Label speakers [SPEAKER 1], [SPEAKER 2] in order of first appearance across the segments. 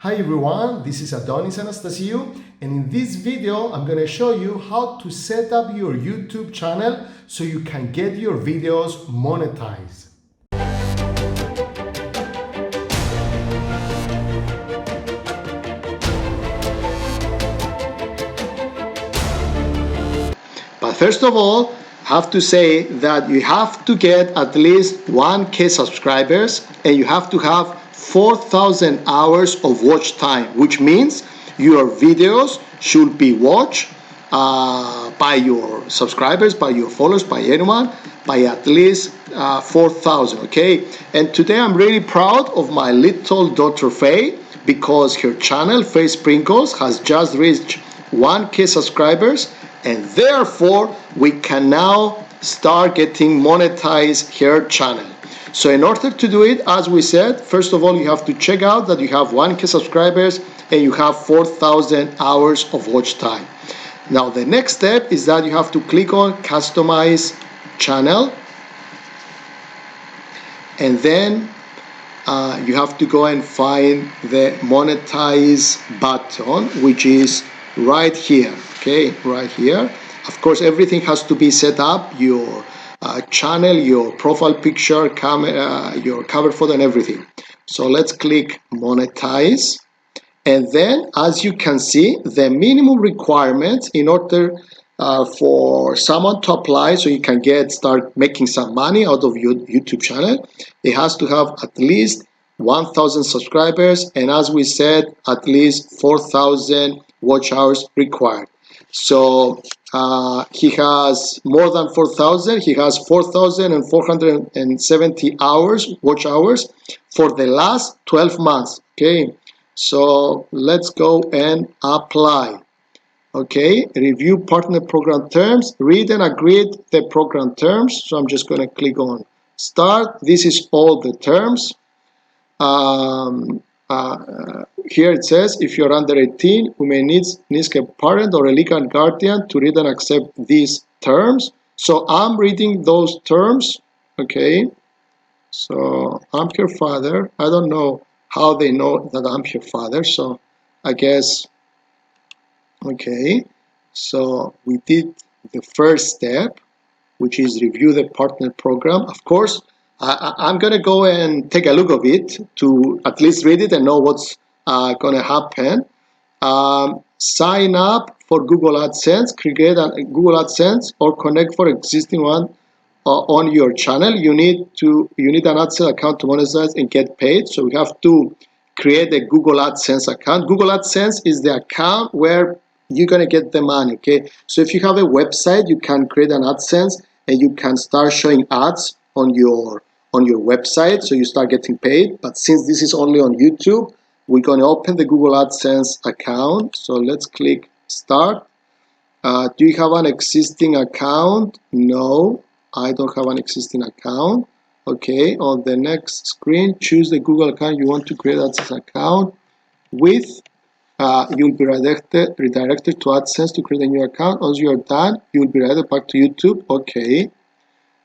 [SPEAKER 1] Hi everyone, this is Adonis Anastasiou, and in this video I'm going to show you how to set up your YouTube channel so you can get your videos monetized. But first of all, I have to say that you have to get at least 1K subscribers and you have to have 4,000 hours of watch time, which means your videos should be watched by your subscribers, by your followers, by anyone, by at least 4,000, okay? And today I'm really proud of my little daughter Faye because her channel, Faye Sprinkles, has just reached 1K subscribers, and therefore we can now start getting monetized her channel. So in order to do it, as we said, first of all you have to check out that you have 1K subscribers and you have 4,000 hours of watch time. Now the next step is that you have to click on customize channel, and then you have to go and find the monetize button, which is right here. Okay, right here. Of course, everything has to be set up, your channel, your profile picture, camera, your cover photo, and everything. So let's click monetize. And then, as you can see, the minimum requirements in order for someone to apply so you can start making some money out of your YouTube channel, it has to have at least 1,000 subscribers, and as we said, at least 4,000 watch hours required. So he has more than 4,000. He has 4,470 hours, watch hours, for the last 12 months. Okay, so let's go and apply. Okay, review partner program terms, read and agree the program terms. So I'm just going to click on start. This is all the terms. Here it says, if you're under 18, you may need a parent or a legal guardian to read and accept these terms. So I'm reading those terms. Okay, so I'm her father. I don't know how they know that I'm her father, so I guess, okay, so we did the first step, which is review the partner program. Of course, I'm going to go and take a look of it to at least read it and know what's going to happen. Sign up for Google Adsense, create a Google Adsense or connect for existing one on your channel. You need an Adsense account to monetize and get paid. So we have to create a Google Adsense account. Google Adsense is the account where you're going to get the money, okay? So if you have a website, you can create an AdSense and you can start showing ads on your website, so you start getting paid. But since this is only on YouTube, we're going to open the Google AdSense account. So let's click start. Do you have an existing account? No, I don't have an existing account. Okay, on the next screen, choose the Google account you want to create AdSense account with. You'll be redirected to AdSense to create a new account. Once you're done, you'll be redirected back to YouTube. Okay,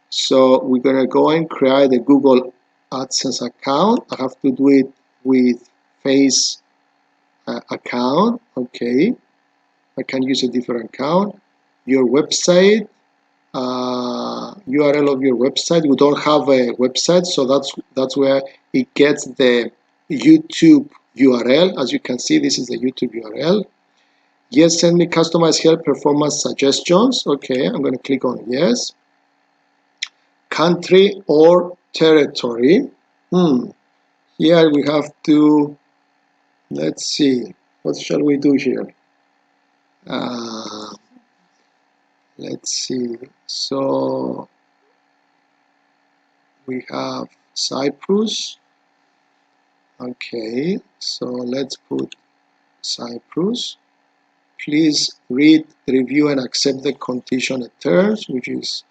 [SPEAKER 1] so we're gonna go and create a Google AdSense account. I have to do it with Face account. Okay, I can use a different account. Your website, URL of your website. We don't have a website, so that's where it gets the YouTube URL. As you can see, this is the YouTube URL. Yes, send me customized help performance suggestions. Okay, I'm going to click on yes. Country or territory. Here we have to, let's see, what shall we do here? Let's see. So we have Cyprus. Okay, so let's put Cyprus. Please read, review, and accept the condition and terms, which is,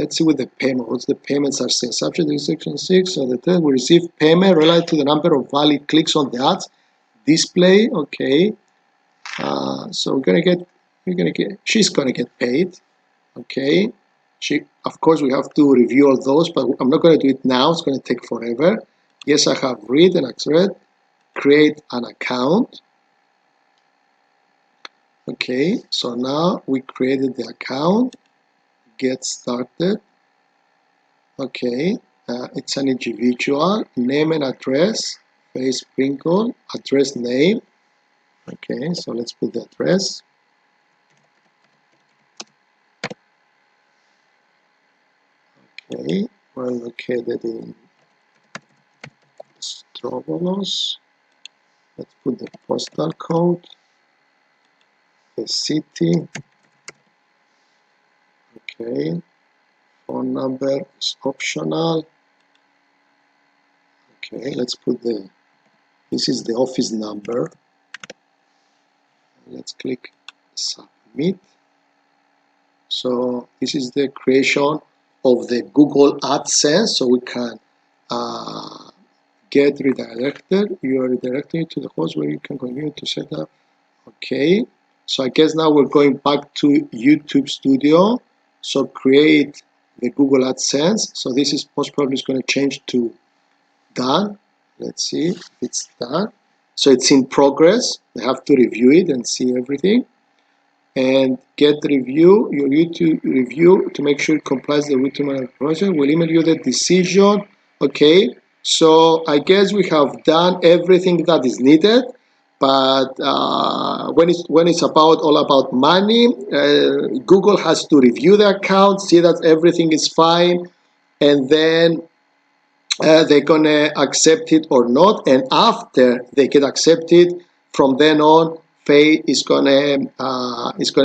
[SPEAKER 1] let's see what the payment, what the payments are saying. Subject to section 6, so the term we receive payment related to the number of valid clicks on the ads display. Okay, so she's gonna get paid. Okay, of course we have to review all those, but I'm not going to do it now. It's going to take forever. Yes, I have read and accept. create an account. Okay, so now we created the account. Get started. Okay, it's an individual. Name and address. Face sprinkle. Address name. Okay, so let's put the address. Okay, we're located in Strovolos. Let's put the postal code, the city. Okay, phone number is optional. Okay, let's put this is the office number. Let's click submit. So this is the creation of the Google Adsense, so we can get redirected. You are redirected to the host where you can continue to set up. Okay, so I guess now we're going back to YouTube Studio. So create the Google Adsense. So this is most probably going to change to done. Let's see if it's done. So it's in progress. I have to review it and see everything. And get review, your YouTube review to make sure it complies the YouTube project. We'll email you the decision. Okay, so I guess we have done everything that is needed. But when it's all about money, Google has to review the account, see that everything is fine, and then they're gonna accept it or not. And after they get accepted, from then on, Faye is gonna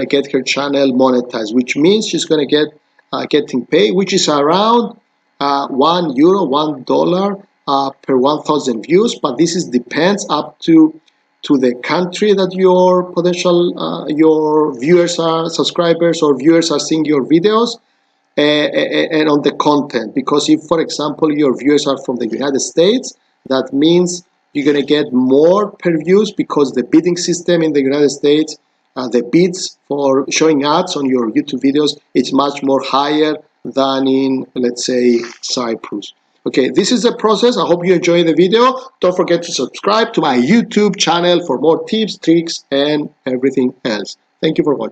[SPEAKER 1] get her channel monetized, which means she's gonna get getting paid, which is around €1, $1 per 1,000 views. But this is depends up to the country that your potential your viewers are subscribers or viewers are seeing your videos. And on the content, because if, for example, your viewers are from the United States, that means you're going to get more per views, because the bidding system in the United States, the bids for showing ads on your YouTube videos, it's much more higher than in, let's say, Cyprus. Okay, this is the process. I hope you enjoyed the video. Don't forget to subscribe to my YouTube channel for more tips, tricks, and everything else. Thank you for watching.